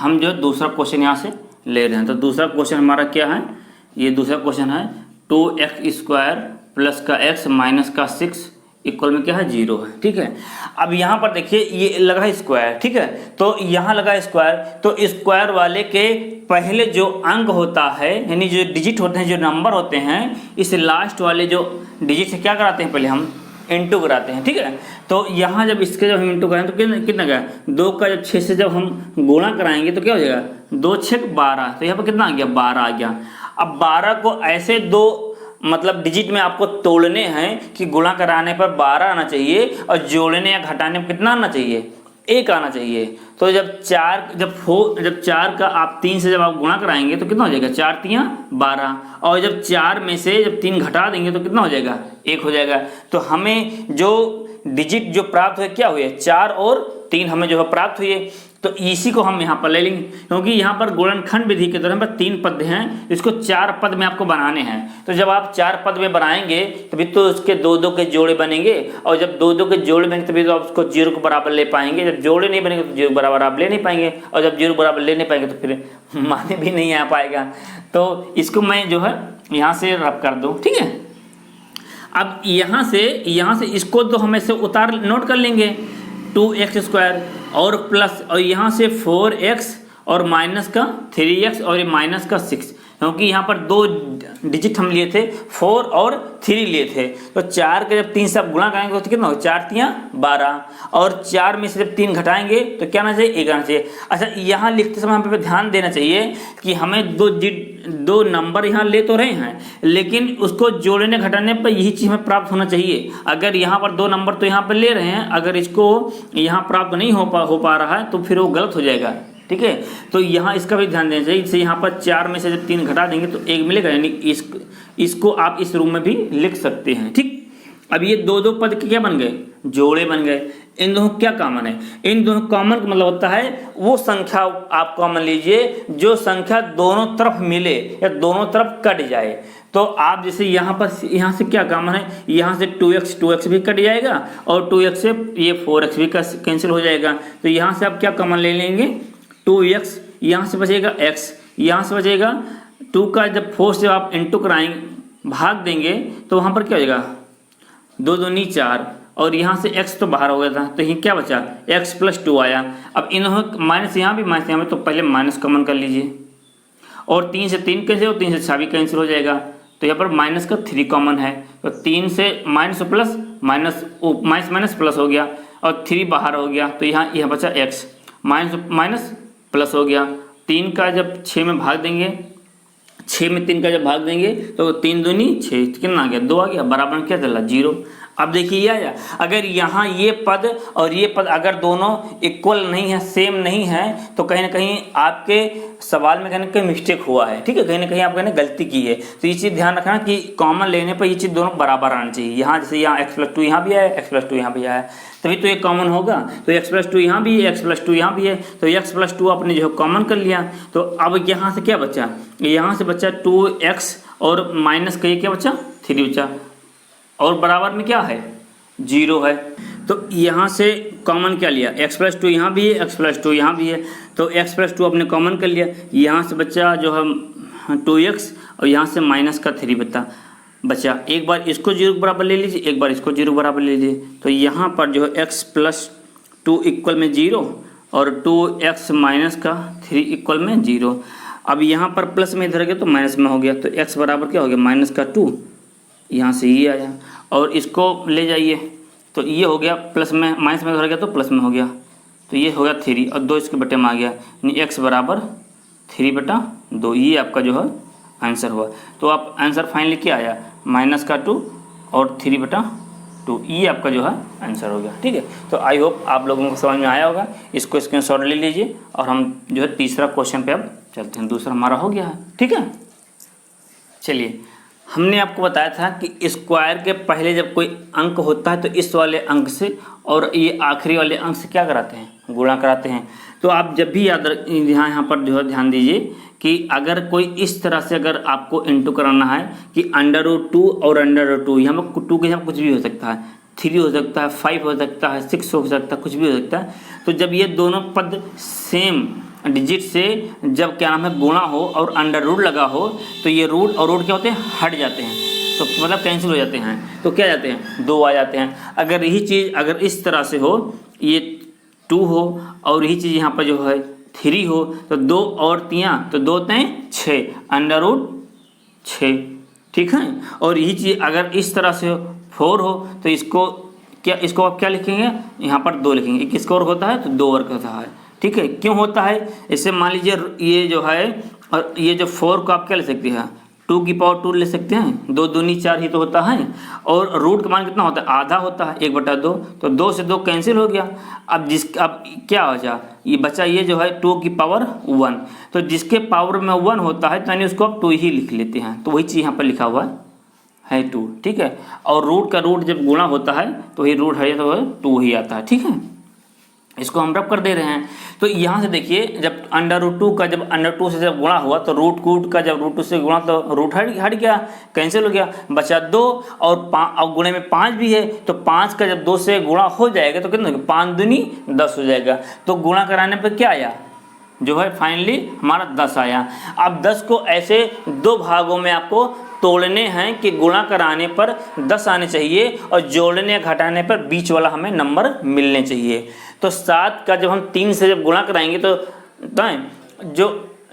हम जो दूसरा क्वेश्चन यहाँ से ले रहे हैं। तो दूसरा क्वेश्चन हमारा क्या है, ये दूसरा क्वेश्चन है 2x² प्लस का x माइनस का 6 इक्वल में क्या है 0 है। ठीक है, अब यहाँ पर देखिए ये लगा स्क्वायर। ठीक है, तो यहाँ लगा स्क्वायर, तो स्क्वायर वाले के पहले जो अंक होता है यानी जो डिजिट होते हैं, जो नंबर होते हैं, इस लास्ट वाले जो डिजिट से क्या कराते हैं, पहले हम इंटू कराते हैं। ठीक है, तो यहाँ जब इसके जब हम इंटू करें तो कितना गया 2 का जब 6 से जब हम गुणा कराएंगे तो क्या हो जाएगा 2 6 12। तो यहाँ पर कितना आ गया 12 आ गया। अब 12 को ऐसे दो मतलब डिजिट में आपको तोड़ने हैं कि गुणा कराने पर 12 आना चाहिए और जोड़ने या घटाने पर कितना आना चाहिए 1 आना चाहिए। तो जब 4 का आप 3 से जब आप गुणा कराएंगे तो कितना हो जाएगा 4 3 12, और जब 4 में से जब 3 घटा देंगे तो कितना हो जाएगा 1 हो जाएगा। तो हमें जो डिजिट जो प्राप्त हुए क्या हुए 4 और 3 हमें जो है प्राप्त हुए। तो इसी को हम यहाँ पर ले लेंगे, क्योंकि यहाँ पर गुणनखंड विधि के दौरान 3 पद हैं, इसको 4 पद में आपको बनाने हैं। तो जब आप 4 पद में बनाएंगे तभी तो उसके 2-2 के जोड़े बनेंगे, और जब 2-2 के जोड़े बनेंगे तभी तो आप उसको 0 के बराबर ले पाएंगे। जब जोड़े नहीं बनेंगे तो 0 के बराबर आप ले नहीं पाएंगे, और जब 0 के बराबर ले नहीं पाएंगे तो फिर माने भी नहीं आ पाएगा। तो इसको मैं जो है यहाँ से रब कर दूँ। ठीक है, अब यहाँ से इसको तो हम ऐसे उतार नोट कर लेंगे 2x² और प्लस, और यहाँ से 4x और माइनस का 3x और ये माइनस का 6, क्योंकि यहाँ पर 2 डिजिट हम लिए थे 4 और 3 लिए थे। तो 4 के जब 3 से आप गुणा करेंगे तो कितना होगा 4 3 12, और 4 में से जब 3 घटाएंगे तो क्या आना चाहिए 1 आना चाहिए। अच्छा, यहाँ लिखते समय हमें ध्यान देना चाहिए कि हमें 2 नंबर यहाँ ले तो रहे हैं, लेकिन उसको जोड़ने घटाने पर यही चीज़ हमें प्राप्त होना चाहिए। अगर यहाँ पर 2 नंबर तो यहाँ पर ले रहे हैं, अगर इसको यहाँ प्राप्त नहीं हो पा रहा है तो फिर वो गलत हो जाएगा। ठीक है, तो यहाँ इसका भी ध्यान देना चाहिए। जैसे यहाँ पर 4 में से जब 3 घटा देंगे तो 1 मिलेगा, यानी इसको आप इस रूप में भी लिख सकते हैं। ठीक, अब ये 2-2 पद के क्या बन गए जोड़े बन गए। इन दोनों क्या कॉमन है, इन दोनों कॉमन का मतलब होता है वो संख्या आप कॉमन लीजिए जो संख्या दोनों तरफ मिले या दोनों तरफ कट जाए। तो आप जैसे यहाँ से क्या कॉमन है, यहाँ से 2x भी कट जाएगा और 2x से ये 4x भी कैंसिल हो जाएगा। तो यहाँ से आप क्या कॉमन ले लेंगे 2x, यहाँ से बचेगा x, यहाँ से बचेगा 2 का जब 4 से आप इंटू कराएंगे भाग देंगे तो वहाँ पर क्या हो जाएगा 2 दूनी 4, और यहाँ से x तो बाहर हो गया था तो ये क्या बचा x + 2 आया। अब इन माइनस यहाँ भी माइनस यहाँ में, तो पहले माइनस कॉमन कर लीजिए, और 3 से 3 कैंसिल और 3 से 6 भी कैंसिल हो जाएगा। तो यहाँ पर माइनस का 3 कॉमन है, तो 3 से माइनस प्लस माइनस प्लस हो गया और 3 बाहर हो गया। तो यहाँ यह बचा x, माइनस प्लस हो गया। 3 का जब 6 में भाग देंगे, 6 में 3 का जब भाग देंगे तो 3 दूनी 6, कितना आ गया 2 आ गया, बराबर क्या चला 0। अब देखिए ये आया, अगर यहाँ ये पद और ये पद अगर दोनों इक्वल नहीं है, सेम नहीं है, तो कहीं ना कहीं आपके सवाल में कहीं ना कहीं मिस्टेक हुआ है। ठीक है, कहीं ना कहीं आपने गलती की है। तो ये चीज़ ध्यान रखना कि कॉमन लेने पर ये चीज़ दोनों बराबर आनी चाहिए। यहाँ जैसे यहाँ x + 2 यहाँ भी आया, x + 2 यहाँ भी आया, तभी तो ये कॉमन होगा। तो x + 2 यहाँ भी है, x + 2 यहाँ भी है, तो x + 2 आपने जो कॉमन कर लिया। तो अब यहाँ से क्या बचा, यहाँ से बचा 2x और माइनस का ये क्या बचा 3 बचा, और बराबर में क्या है 0 है। तो यहाँ से कॉमन क्या लिया x + 2 यहाँ भी है, x + 2 यहाँ भी है, तो x + 2 आपने कॉमन कर लिया। यहाँ से बचा जो है 2x और यहाँ से माइनस का 3 बचा। एक बार इसको 0 के बराबर ले लीजिए, एक बार इसको 0 के बराबर ले लीजिए। तो यहाँ पर जो है x + 2 इक्वल में 0 और 2x माइनस का 3 इक्वल में 0। अब यहाँ पर प्लस में इधर गया तो माइनस में हो गया, तो x बराबर क्या हो गया माइनस का 2, यहाँ से ये आया और इसको ले जाइए तो ये हो गया प्लस में, माइनस में उधर गया तो प्लस में हो गया, तो ये हो गया 3 और 2 इसके बटे में आ गया, यानी x बराबर 3/2। ये आपका जो है आंसर हुआ। तो आप आंसर फाइनली क्या आया -2 और 3/2, ये आपका जो है आंसर हो गया। ठीक है, तो आई होप आप लोगों को समझ में आया होगा। इसको स्क्रीनशॉट ले लीजिए और हम जो है तीसरा क्वेश्चन पे अब चलते हैं। दूसरा हमारा हो गया है। ठीक है, चलिए, हमने आपको बताया था कि स्क्वायर के पहले जब कोई अंक होता है तो इस वाले अंक से और ये आखिरी वाले अंक से क्या कराते हैं गुणा कराते हैं। तो आप जब भी यहाँ पर जो है ध्यान दीजिए कि अगर कोई इस तरह से अगर आपको इंटू कराना है कि √2 और √2, यहाँ पर 2 के यहाँ कुछ भी हो सकता है, 3 हो सकता है, 5 हो सकता है, 6 हो सकता है, कुछ भी हो सकता है। तो जब ये दोनों पद सेम डिजिट से जब क्या नाम है गुणा हो और अंडर रूट लगा हो तो ये रूट और रूट क्या होते हैं, हट जाते हैं, तो मतलब कैंसिल हो जाते हैं, तो क्या जाते हैं, 2 आ जाते हैं। अगर यही चीज़ अगर इस तरह से हो, ये 2 हो और यही चीज़ यहाँ पर जो है 3 हो, तो 2 और 3 तो 2 3 6 अंडर रूट 6, ठीक है। और यही चीज़ अगर इस तरह से 4 हो तो इसको क्या, इसको आप क्या लिखेंगे, यहाँ पर 2 लिखेंगे। एक स्क्वायर होता है तो 2 वर्ग होता है, ठीक है। क्यों होता है, इससे मान लीजिए ये जो है, और ये जो 4 को आप क्या ले सकते हैं, 2 की पावर 2 ले सकते हैं, 2 दूनी 4 ही तो होता है। और रूट का मान कितना होता है, आधा होता है, 1/2, तो 2 से 2 कैंसिल हो गया। अब क्या बचा, ये बचा ये जो है 2 की पावर 1, तो जिसके पावर में 1 होता है तो यानी उसको आप 2 ही लिख लेते हैं, तो वही चीज़ यहाँ पर लिखा हुआ है 2, ठीक है। और रूट का रूट जब गुणा होता है तो वही रूट है तो 2 ही आता है, ठीक है। इसको हम रब कर दे रहे हैं। तो यहाँ से देखिए, जब अंडर रूट 2 का जब अंडर 2 से जब गुणा हुआ तो रूट का जब रूट 2 से गुणा तो रूट हट गया, कैंसिल हो गया, बचा 2 और गुणे में 5 भी है, तो 5 का जब 2 से गुणा हो जाएगा तो कितना, 5 दूनी 10 हो जाएगा। तो गुणा कराने पर क्या आया, जो है फाइनली हमारा 10 आया। अब 10 को ऐसे 2 भागों में आपको तोड़ने हैं कि गुणा कराने पर 10 आने चाहिए और जोड़ने या घटाने पर बीच वाला हमें नंबर मिलने चाहिए। तो 7 का जब हम 3 से जब गुणा कराएंगे तो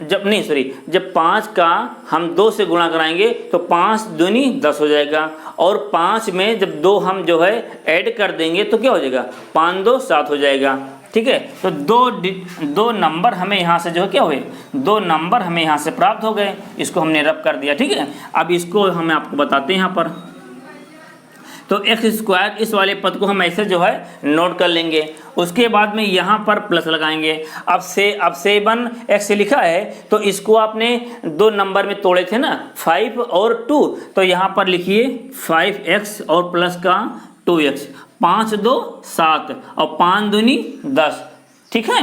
जब 5 का हम 2 से गुणा कराएंगे तो 5 दूनी 10 हो जाएगा, और 5 में जब 2 हम जो है ऐड कर देंगे तो क्या हो जाएगा, 5 2 7 हो जाएगा, ठीक है। तो दो नंबर हमें यहाँ से जो है क्या हुए, 2 नंबर हमें यहाँ से प्राप्त हो गए, इसको हमने रब कर दिया, ठीक है। अब इसको हम आपको बताते हैं यहाँ पर, तो x², इस वाले पद को हम ऐसे जो है नोट कर लेंगे। उसके बाद में यहाँ पर प्लस लगाएंगे। अब 7x लिखा है तो इसको आपने 2 नंबर में तोड़े थे ना, 5 और 2, तो यहाँ पर लिखिए 5x और प्लस का 2x, 5 2 7 और 5 दूनी 10, ठीक है।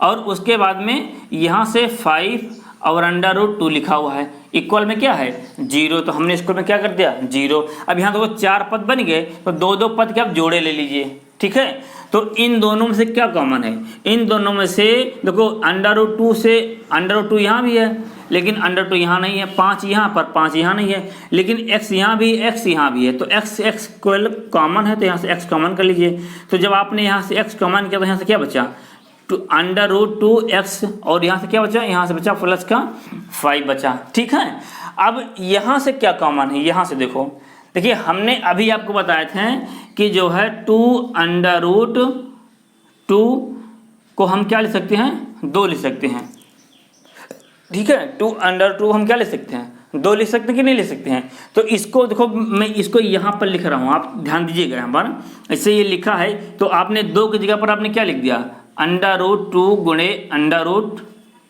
और उसके बाद में यहाँ से 5 और अंडर रूट 2 लिखा हुआ है, इक्वल में क्या है 0, तो हमने इसको में क्या कर दिया 0। अब यहाँ देखो 4 पद बन गए, तो 2 पद के आप जोड़े ले लीजिए, ठीक है। तो इन दोनों में से क्या कॉमन है, इन दोनों में से देखो अंडर रूट 2 से अंडर रूट 2 यहाँ भी है लेकिन अंडर 2 यहाँ नहीं है, 5 यहाँ पर 5 यहाँ नहीं है, लेकिन x यहाँ भी x यहाँ भी है, तो x कॉमन है, तो यहाँ से x कॉमन कर लीजिए। तो जब आपने यहाँ से x कॉमन किया तो यहाँ से क्या बचा, अंडर रूट 2x, और यहाँ से क्या बचा, यहाँ से बचा प्लस का 5 बचा, ठीक है। अब यहाँ से क्या कॉमन है, यहाँ से देखिए हमने अभी आपको बताए थे कि जो है 2 अंडर रूट 2 को हम क्या ले सकते हैं, 2 ले सकते हैं, ठीक है। 2 अंडर 2 हम क्या ले सकते हैं, 2 लिख सकते हैं कि नहीं ले सकते हैं। तो इसको देखो, मैं इसको यहाँ पर लिख रहा हूँ, आप ध्यान दीजिएगा यहाँ पर, ऐसे ये लिखा है तो आपने 2 की जगह पर आपने क्या लिख दिया, अंडर रूट 2 गुणे अंडर रूट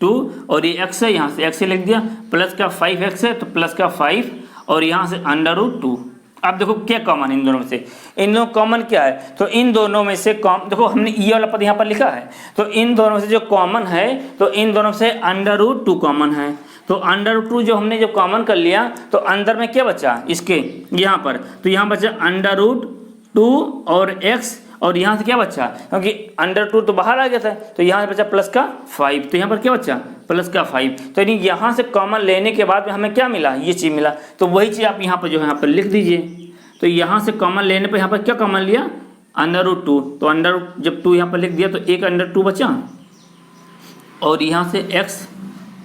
2, और ये x है, यहाँ से x लिख दिया, प्लस का 5x है तो प्लस का 5, और यहाँ से अंडर रूट 2। अब देखो क्या कॉमन है इन दोनों में से, इन दोनों कॉमन क्या है, तो इन दोनों में से देखो हमने ये वाला पद यहाँ पर लिखा है, तो इन दोनों में से जो कॉमन है, तो इन दोनों से अंडर रूट 2 कॉमन है, तो अंडर रूट 2 जो हमने जब कॉमन कर लिया तो अंदर में क्या बचा इसके यहाँ पर, तो यहाँ बचा अंडर रूट 2 और x, और यहाँ से क्या बचा, क्योंकि अंडर 2 तो बाहर आ गया था, तो यहाँ से बचा प्लस का 5, तो यहाँ पर क्या बचा प्लस का 5, तो यानी यहाँ से कॉमन लेने के बाद में हमें क्या मिला, ये चीज़ मिला। तो वही चीज़ आप यहाँ पर जो है यहाँ पर लिख दीजिए। तो यहाँ से कॉमन लेने पर यहाँ पर क्या कॉमन लिया, अंडर रूट 2, तो अंडर जब 2 यहाँ पर लिख दिया तो एक अंडर 2 बचा, और यहाँ से x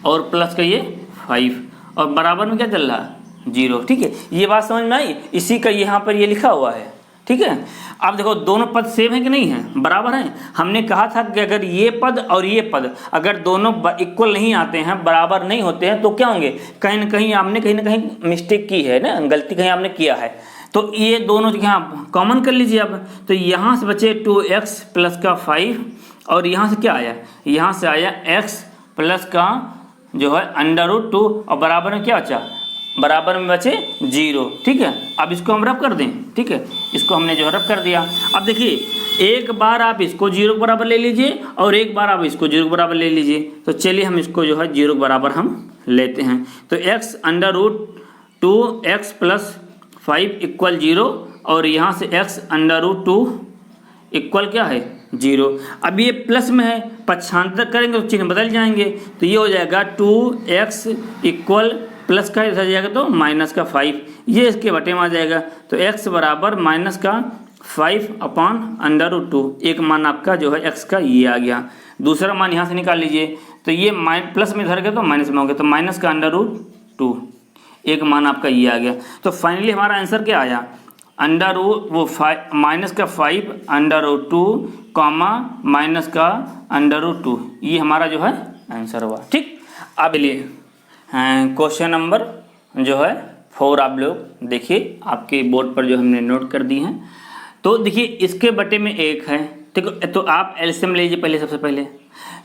और प्लस का ये 5, और बराबर में क्या चल रहा है 0, ठीक है। ये बात समझ में आई, इसी का यहाँ पर ये लिखा हुआ है, ठीक है। अब देखो दोनों पद सेम है कि नहीं है, बराबर है। हमने कहा था कि अगर ये पद और ये पद अगर दोनों इक्वल नहीं आते हैं, बराबर नहीं होते हैं, तो क्या होंगे, कहीं ना कहीं आपने कहीं ना कहीं मिस्टेक की है ना, गलती कहीं आपने किया है। तो ये दोनों यहाँ कॉमन कर लीजिए अब, तो यहाँ से बचे 2x प्लस का 5, और यहाँ से क्या आया, यहाँ से आया x प्लस का जो है अंडर रूट 2, और बराबर में क्या बचा, बराबर में बचे 0, ठीक है। अब इसको हम रब कर दें, ठीक है, इसको हमने जो रब कर दिया। अब देखिए एक बार आप इसको 0 के बराबर ले लीजिए और एक बार आप इसको 0 के बराबर ले लीजिए, तो चलिए हम इसको जो है 0 के बराबर हम लेते हैं। तो x under root 2x plus 5 equal 0, और यहाँ से x अंडर रूट 2 इक्वल क्या है जीरो। अब ये प्लस में है, पक्षांतर करेंगे तो चिन्ह बदल जाएंगे, तो ये हो जाएगा 2x इक्वल प्लस का इधर जाएगा तो माइनस का 5, ये इसके बटे में आ जाएगा। तो x बराबर माइनस का 5/√2, एक मान आपका जो है x का ये आ गया। दूसरा मान यहाँ से निकाल लीजिए, तो ये प्लस में धर के तो माइनस में हो गया, तो माइनस का √2, एक मान आपका ये आ गया। तो फाइनली हमारा आंसर क्या आया, माइनस का 5/√2 कॉमा माइनस का √2, ये हमारा जो है आंसर हुआ। ठीक, अब लिए क्वेश्चन नंबर जो है 4 आप लोग देखिए, आपके बोर्ड पर जो हमने नोट कर दी हैं। तो देखिए इसके बटे में 1 है, ठीक है, तो आप एलसीएम लीजिए पहले, सबसे पहले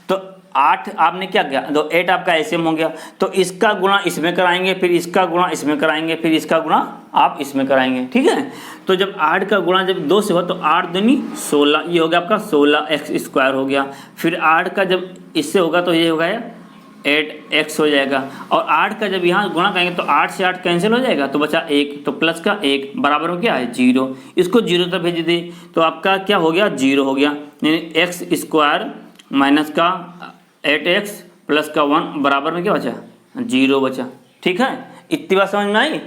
तो 8 आपने क्या किया, तो 8 आपका एलसीएम हो गया, तो इसका गुणा इसमें कराएंगे, फिर इसका गुणा इसमें कराएंगे, फिर इसका गुणा आप इसमें कराएंगे। ठीक है, तो जब 8 का गुणा जब 2 से हो तो 8 दूनी 16, ये हो गया आपका 16x² हो गया। फिर 8 का जब इससे होगा तो ये हो गया 8x हो जाएगा, और 8 का जब यहाँ गुणा करेंगे तो 8 से 8 कैंसिल हो जाएगा, तो बचा 1, तो प्लस का 1 बराबर में क्या है 0, इसको 0 तक भेज दे तो आपका क्या हो गया 0 हो गया, यानी x² माइनस का 8x प्लस का 1 बराबर में क्या बचा 0 बचा। ठीक है, इतनी बात समझ में आई।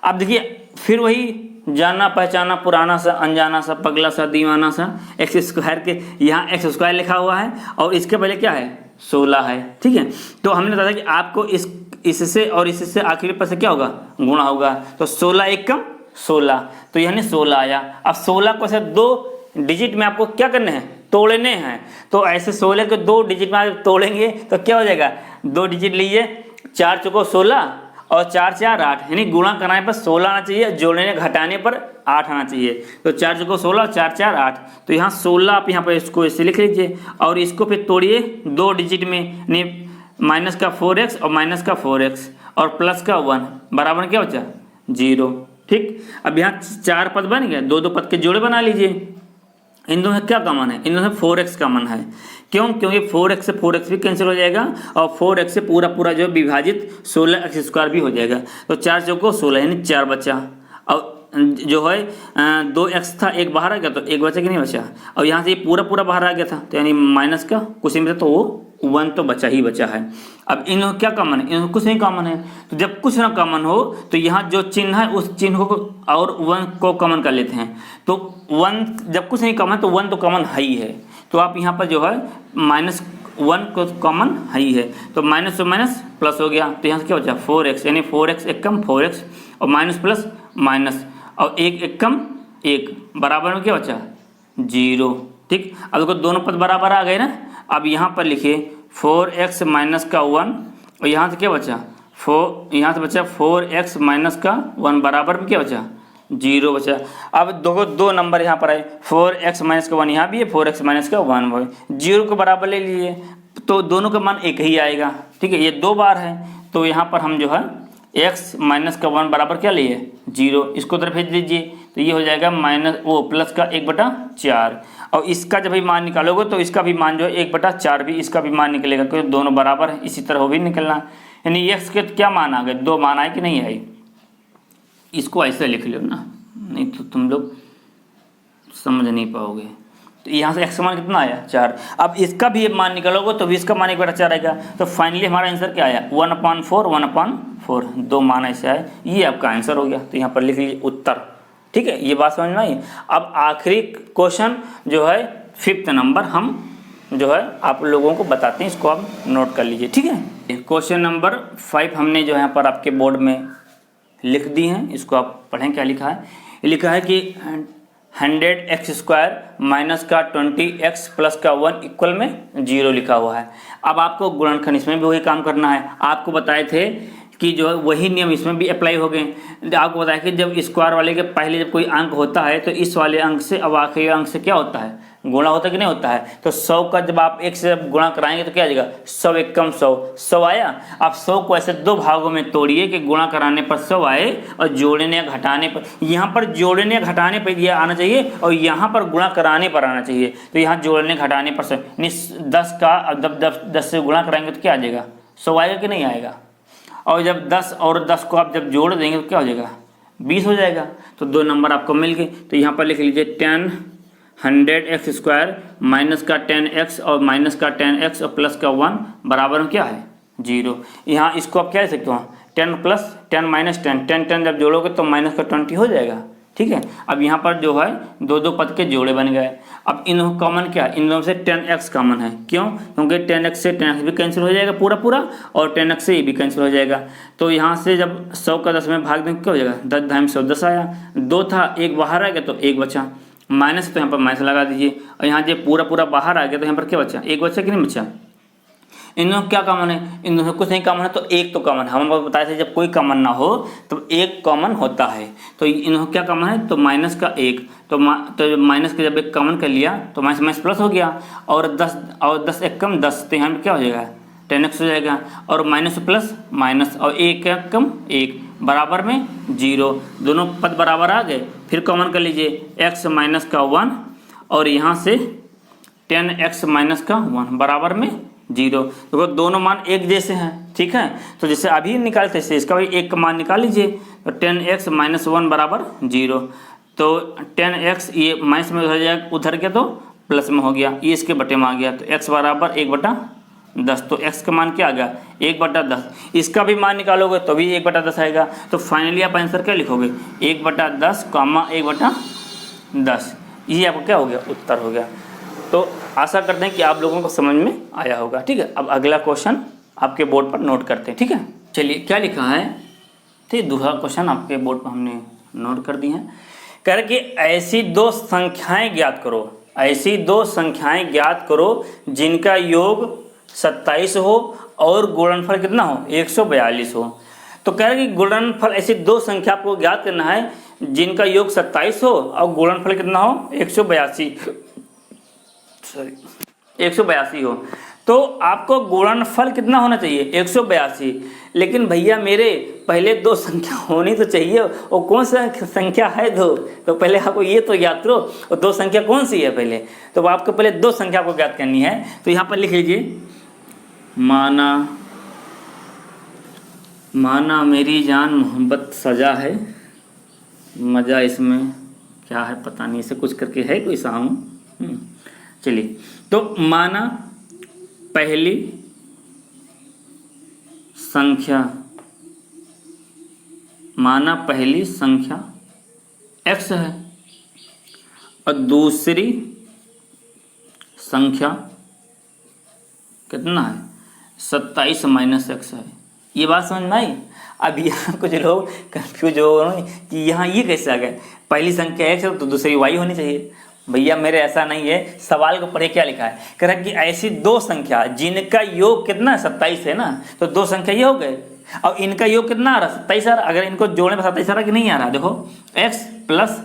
अब देखिए फिर वही जाना पहचाना पुराना सा अनजाना सा पगला सा दीवाना सा, x² के यहाँ x² लिखा हुआ है और इसके पहले क्या है 16 है। ठीक है, तो हमने बताया कि आपको इससे और इससे आखिरी पर से क्या होगा गुणा होगा, तो 16 1 कम 16, तो यानी 16 आया। अब 16 को से 2 डिजिट में आपको क्या करने हैं तोड़ने हैं, तो ऐसे 16 के 2 डिजिट में आप तोड़ेंगे तो क्या हो जाएगा, 2 डिजिट लीजिए, 4 चौको 16 और 4 4 8, यानी गुणा कराने पर 16 आना चाहिए, जोड़ने घटाने पर 8 आना चाहिए, तो 4 चौको 16 4 4 8, तो यहाँ 16 आप यहाँ पर इसको ऐसे लिख लीजिए और इसको फिर तोड़िए 2 डिजिट में, यानी माइनस का 4x और माइनस का 4x और प्लस का 1 बराबर क्या बचा 0। ठीक, अब यहाँ 4 पद बन गए, 2 पद के जोड़े बना लीजिए। इन दोनों में क्या कॉमन है, इन दोनों में 4x कॉमन है, क्यों, क्योंकि 4x से 4x भी कैंसिल हो जाएगा और 4x से पूरा जो विभाजित 16x² भी हो जाएगा, तो 4 चौको 16 यानी 4 बचा, और जो है 2x था 1 बाहर आ गया तो 1 बचा कि नहीं बचा, और यहाँ से ये पूरा बाहर आ गया था, तो यानी माइनस का कुछ में तो वो 1 तो बचा ही बचा है। अब इन क्या कॉमन है, इन कुछ नहीं कॉमन है, तो जब कुछ ना कॉमन हो तो यहाँ जो चिन्ह है उस चिन्ह को और 1 को कॉमन कर लेते हैं, तो 1 जब कुछ नहीं कॉमन तो 1 तो कॉमन है ही है, तो आप यहाँ पर जो है -1 को कॉमन है ही है, तो माइनस से माइनस प्लस हो गया, तो यहाँ से क्या बचा 4x, यानी 4x 1 कम 4x और माइनस प्लस माइनस और 1 1 कम 1 बराबर में क्या बचा 0। ठीक, अब देखो दोनों पद बराबर आ गए ना। अब यहाँ पर लिखिए 4x माइनस का 1 और यहाँ से क्या बचा यहाँ से बचा 4x माइनस का 1 बराबर में क्या बचा 0 बचा। अब दो नंबर यहाँ पर आए, 4x माइनस का 1 यहाँ भी है, 4x माइनस का 1 0 को बराबर ले लीजिए तो दोनों का मान एक ही आएगा। ठीक है, ये 2 बार है, तो यहाँ पर हम जो है x माइनस का 1 बराबर क्या लिए 0, इसको उधर भेज दीजिए, तो ये हो जाएगा प्लस का 1/4, और इसका जब भी मान निकालोगे तो इसका भी मान जो है 1/4 भी इसका भी मान निकलेगा, क्योंकि दोनों बराबर है, इसी तरह वो भी निकलना, यानी x के क्या मान आ गए 2 मान आए कि नहीं आए। इसको ऐसे लिख लो ना, नहीं तो तुम लोग समझ नहीं पाओगे। तो यहाँ से x का मान कितना आया 4, अब इसका भी मान निकालोगे तो भी इसका मान 1/4 आएगा, तो फाइनली हमारा आंसर क्या आया 1/4 1/4, 2 मान ऐसे आए, ये आपका आंसर हो गया। तो यहाँ पर लिख लीजिए उत्तर। ठीक है, ये बात समझ में आई। अब आखिरी क्वेश्चन जो है 5th नंबर हम जो है आप लोगों को बताते हैं, इसको आप नोट कर लीजिए। ठीक है, क्वेश्चन नंबर 5 हमने जो यहाँ पर आपके बोर्ड में लिख दी हैं, इसको आप पढ़ें क्या लिखा है। लिखा है कि 100x² माइनस का 20x प्लस का 1 इक्वल में 0 लिखा हुआ है। अब आपको गुणनखंड इसमें भी वही काम करना है। आपको बताए थे कि जो है वही नियम इसमें भी अप्लाई हो गए। आपको बताया कि जब स्क्वायर वाले के पहले जब कोई अंक होता है तो इस वाले अंक से अब आखिरी अंक से क्या होता है गुणा होता है कि नहीं होता है। तो 100 का जब आप 1 से जब गुणा कराएंगे तो क्या आ जाएगा 100 1 कम 100 आया। आप 100 को ऐसे 2 भागों में तोड़िए कि गुणा कराने पर 100 आए और जोड़ने या घटाने पर, यहाँ पर जोड़ने या घटाने पर यह आना चाहिए और यहाँ पर गुणा कराने पर आना चाहिए। तो यहाँ जोड़ने घटाने पर 10 का अब 10 से गुणा कराएंगे तो क्या आ जाएगा 100 आएगा कि नहीं आएगा। और जब 10 और 10 को आप जब जोड़ देंगे तो क्या हो जाएगा 20 हो जाएगा। तो 2 नंबर आपको मिल गए। तो यहाँ पर लिख लीजिए 10 100x² माइनस का 10x और माइनस का 10x और प्लस का 1 बराबर में क्या है 0। यहाँ इसको आप क्या लिख सकते हो 10 प्लस 10 माइनस 10, 10 जब जोड़ोगे तो माइनस का 20 हो जाएगा। ठीक है, अब यहाँ पर जो है दो दो पद के जोड़े बन गए। अब इन कॉमन क्या है, इन दोनों से 10x कॉमन है। क्यों, क्योंकि 10x से 10x भी कैंसिल हो जाएगा पूरा पूरा, और 10x से ये भी कैंसिल हो जाएगा। तो यहाँ से जब 100 का 10 में भाग देंगे क्या हो जाएगा, 10 धाम 100 10 आया, 2 था 1 बाहर आ गया तो 1 बचा, माइनस तो यहाँ पर माइनस लगा दीजिए, और यहाँ जब पूरा पूरा बाहर आ गया तो यहाँ पर क्या बचा 1 बचा कि नहीं बचा। इन दोनों क्या कॉमन है, इन दोनों कुछ नहीं कॉमन है तो एक तो कॉमन है। हम बताए थे जब कोई कॉमन ना हो तो एक कॉमन होता है। तो इन दोनों क्या कॉमन है, तो माइनस का 1, तो माइनस का जब एक कॉमन कर लिया तो माइनस माइनस प्लस हो गया, और 10 एक कम 10, तो यहाँ क्या हो जाएगा 10x हो जाएगा, और माइनस प्लस माइनस और 1 कम 1 बराबर में 0। दोनों पद बराबर आ गए। फिर कॉमन कर लीजिए x माइनस का 1 और यहाँ से 10x माइनस का 1 बराबर में 0। देखो दोनों मान एक जैसे हैं। ठीक है, तो जैसे अभी निकालते थे इसका भी एक का मान निकाल लीजिए, तो 10x माइनस 1 बराबर 0। तो 10x ये माइनस में उधर जाएगा, उधर गया तो प्लस में हो गया, ये इसके बटे में आ गया, तो x बराबर 1/10। तो x का मान क्या आ गया 1/10। इसका भी मान निकालोगे तो भी 1/10 आएगा। तो फाइनली आप आंसर क्या लिखोगे 1/10, 1/10। ये आपको क्या हो गया, उत्तर हो गया। तो आशा करते हैं कि आप लोगों को समझ में आया होगा। ठीक है, अब अगला क्वेश्चन आपके बोर्ड पर नोट करते हैं। ठीक है, चलिए क्या लिखा है, ठीक, दूसरा क्वेश्चन आपके बोर्ड पर हमने नोट कर दी है। कह रहे कि ऐसी दो संख्याएं ज्ञात करो, ऐसी दो संख्याएं ज्ञात करो जिनका योग 27 हो और गुणनफल कितना हो 142 हो। तो कह रहे कि गुणनफल, ऐसी दो संख्या आपको ज्ञात करना है जिनका योग 27 हो और गुणनफल कितना हो 182 हो। तो आपको गुणनफल कितना होना चाहिए 182। लेकिन भैया मेरे पहले दो संख्या होनी तो चाहिए, और कौन सा संख्या है दो, तो पहले आपको ये तो ज्ञात करो और दो संख्या कौन सी है पहले। तो आपको पहले दो संख्या को ज्ञात करनी है। तो यहाँ पर लिख लीजिए माना मेरी जान मोहब्बत सजा है, मज़ा इसमें क्या है पता नहीं, इसे कुछ करके है कोई साहू। चलिए, तो माना पहली संख्या x है और दूसरी संख्या कितना है 27 माइनस x है। ये बात समझ में आई। अब यहाँ कुछ लोग कंफ्यूज हो गए कि यहाँ ये कैसे आ गए, पहली संख्या x है तो दूसरी y होनी चाहिए। भैया मेरे ऐसा नहीं है, सवाल को पढ़े क्या लिखा है, कह रहा है कि ऐसी दो संख्या जिनका योग कितना है 27 है ना, तो दो संख्या ये हो गए, और इनका योग कितना आ रहा है 27 आ रहा। अगर इनको जोड़ने में 27 आ रहा कि नहीं आ रहा, देखो x प्लस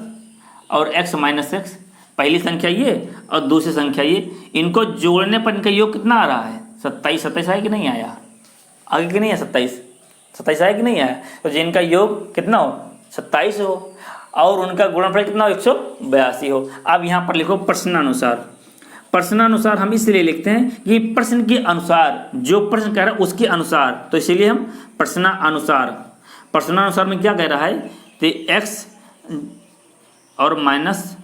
और x माइनस x, पहली संख्या ये और दूसरी संख्या ये, इनको जोड़ने पर इनका योग कितना आ रहा है 27 आया कि नहीं आया, आगे कि नहीं है 27 आया कि नहीं आया। तो जिनका योग कितना हो 27 हो और उनका गुणनफल कितना हो 182 हो। अब यहाँ पर लिखो प्रश्नानुसार। प्रश्नानुसार हम इसलिए लिखते हैं कि प्रश्न के अनुसार, जो प्रश्न कह रहा है उसके अनुसार, तो इसीलिए हम प्रश्नानुसार में क्या कह रहा है, तो x और माइनस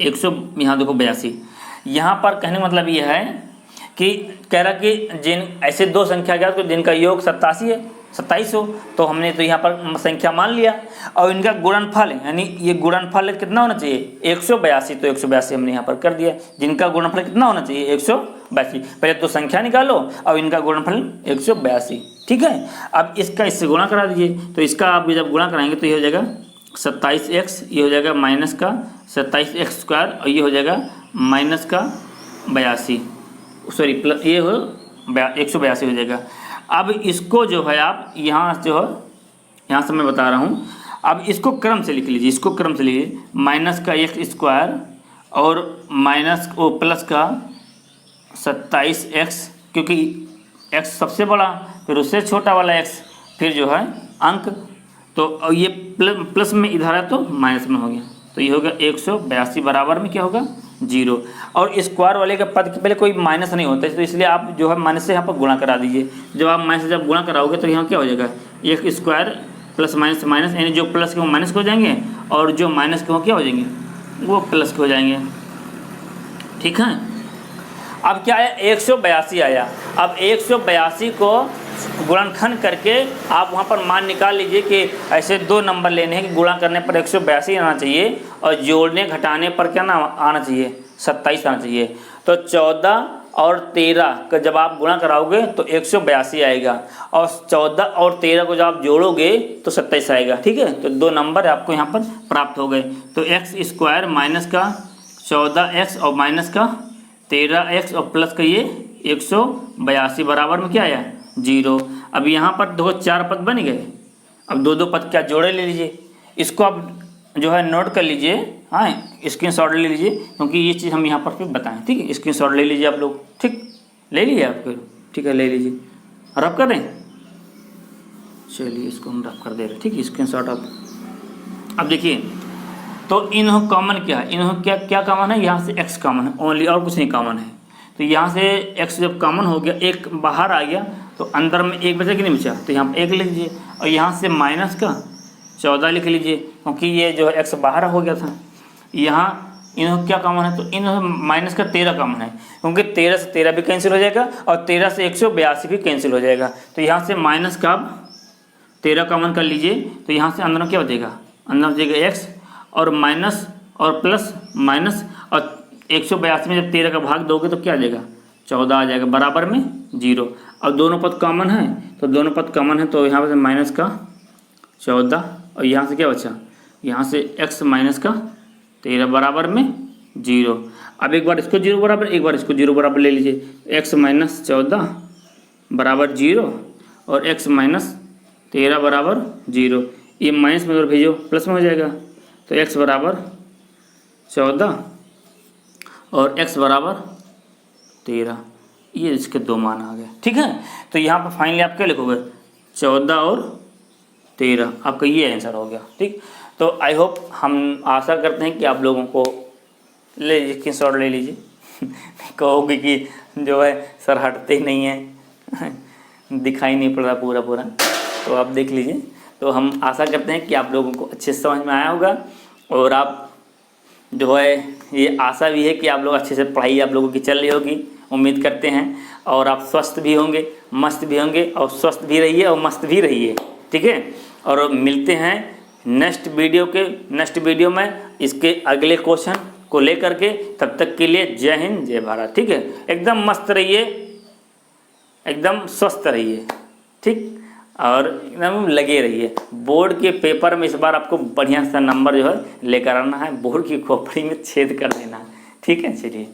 100, यहाँ देखो 82। यहाँ पर कहने का मतलब ये है कि कह रहा कि जिन ऐसे दो संख्या ज्ञात करो जिनका योग 27 हो, तो हमने तो यहाँ पर संख्या मान लिया, और इनका गुणनफल यानी ये गुणनफल कितना होना चाहिए 182, तो 182 हमने यहाँ पर कर दिया। जिनका गुणनफल कितना होना चाहिए 182, पहले तो संख्या निकालो और इनका गुणनफल 182। ठीक है, अब इसका इससे गुणा करा दीजिए, तो इसका आप जब गुणा कराएंगे तो ये हो जाएगा 27x, ये हो जाएगा माइनस का 27x², और ये हो जाएगा माइनस का 82, सॉरी प्लस, ये हो 182 हो जाएगा। अब इसको जो है आप यहाँ से मैं बता रहा हूँ, अब इसको क्रम से लिख लीजिए, इसको क्रम से लिखिए, माइनस का x² और माइनस वो प्लस का 27x, क्योंकि x सबसे बड़ा फिर उससे छोटा वाला x, फिर जो है अंक, तो ये प्लस में इधर है तो माइनस में हो गया, तो ये होगा 182 बराबर में क्या होगा 0। और स्क्वायर वाले का पद के पहले कोई माइनस नहीं होता है, तो इसलिए आप जो है माइनस से यहाँ पर गुणा करा दीजिए। जब आप माइनस से जब गुणा कराओगे तो यहाँ क्या हो जाएगा x² प्लस माइनस, यानी जो प्लस के वो माइनस के हो जाएंगे और जो माइनस के वो क्या हो जाएंगे वो प्लस के हो जाएंगे। ठीक है, अब क्या है 182 आया। अब 182 को गुणनखंड करके आप वहाँ पर मान निकाल लीजिए कि ऐसे 2 नंबर लेने हैं कि गुणा करने पर 182 आना चाहिए और जोड़ने घटाने पर क्या ना आना चाहिए 27 आना चाहिए। तो 14 और 13 का जब आप गुणा कराओगे तो 182 आएगा और 14 और 13 को जब आप जोड़ोगे तो 27 आएगा। ठीक है, तो 2 नंबर आपको यहाँ पर प्राप्त हो गए। तो x² माइनस का 14x और माइनस का 13x और प्लस का ये 182 बराबर में क्या आया 0। अब यहाँ पर देखो 4 पद बन गए। अब 2 पद क्या जोड़े ले लीजिए, इसको आप जो है नोट कर लीजिए। हाँ, स्क्रीनशॉट ले लीजिए क्योंकि ये चीज़ हम यहाँ पर फिर बताएं। ठीक है, स्क्रीनशॉट ले लीजिए आप लोग। ठीक, ले लीजिए आपको। ठीक है, ले लीजिए। रब कर दें, चलिए इसको हम रब कर दे रहे हैं। ठीक है, स्क्रीनशॉट आप। अब देखिए तो इन्हों कॉमन क्या है, इन्हों क्या कॉमन है, यहाँ से x कॉमन है ओनली, और कुछ नहीं कॉमन है। तो यहाँ से x जब कॉमन हो गया, एक बाहर आ गया तो अंदर में एक बचा कि नहीं बचा, तो यहाँ पर 1 लिख लीजिए और यहाँ से माइनस का 14 लिख लीजिए क्योंकि ये जो है x बाहर हो गया था। यहाँ इन्हों क्या कॉमन है, तो इन्हों माइनस का 13 कॉमन है क्योंकि 13 से 13 भी कैंसिल हो जाएगा और 13 से 182 भी कैंसिल हो जाएगा। तो यहाँ से माइनस का 13 कॉमन कर लीजिए तो यहाँ से अंदर में क्या बचेगा, अंदर बचेगा x और माइनस और प्लस माइनस और 182 में जब 13 का भाग दोगे तो क्या आ जाएगा 14 आ जाएगा बराबर में 0। अब दोनों पद कॉमन है तो दोनों पद कॉमन है तो यहाँ पर माइनस का 14 और यहाँ से क्या बचा, यहाँ से x माइनस का 13 बराबर में 0। अब एक बार इसको 0 बराबर, एक बार इसको 0 बराबर ले लीजिए। x माइनस 14 बराबर 0 और x माइनस 13 बराबर 0। ये माइनस में भेजो प्लस में हो जाएगा तो x बराबर 14 और x बराबर 13। ये इसके 2 मान आ गए। ठीक है, तो यहाँ पर फाइनली आप क्या लिखोगे 14 और 13, आपका ये आंसर हो गया। ठीक, तो आई होप, हम आशा करते हैं कि आप लोगों को ले लीजिए, स्क्रीनशॉट ले लीजिए। कहोगे कि जो है सर हटते ही नहीं है, दिखाई नहीं पड़ रहा पूरा, तो आप देख लीजिए। तो हम आशा करते हैं कि आप लोगों को अच्छे से समझ में आया होगा और आप जो है ये आशा भी है कि आप लोग अच्छे से पढ़ाई आप लोगों की चल रही होगी, उम्मीद करते हैं। और आप स्वस्थ भी होंगे, मस्त भी होंगे और स्वस्थ भी रहिए और मस्त भी रहिए। ठीक है, और मिलते हैं नेक्स्ट वीडियो में इसके अगले क्वेश्चन को लेकर के। तब तक के लिए जय हिंद जय भारत। ठीक है, एकदम मस्त रहिए, एकदम स्वस्थ रहिए। ठीक, और एकदम लगे रहिए। बोर्ड के पेपर में इस बार आपको बढ़िया सा नंबर जो है लेकर आना है, बोर्ड की खोपड़ी में छेद कर देना है। ठीक है, चलिए।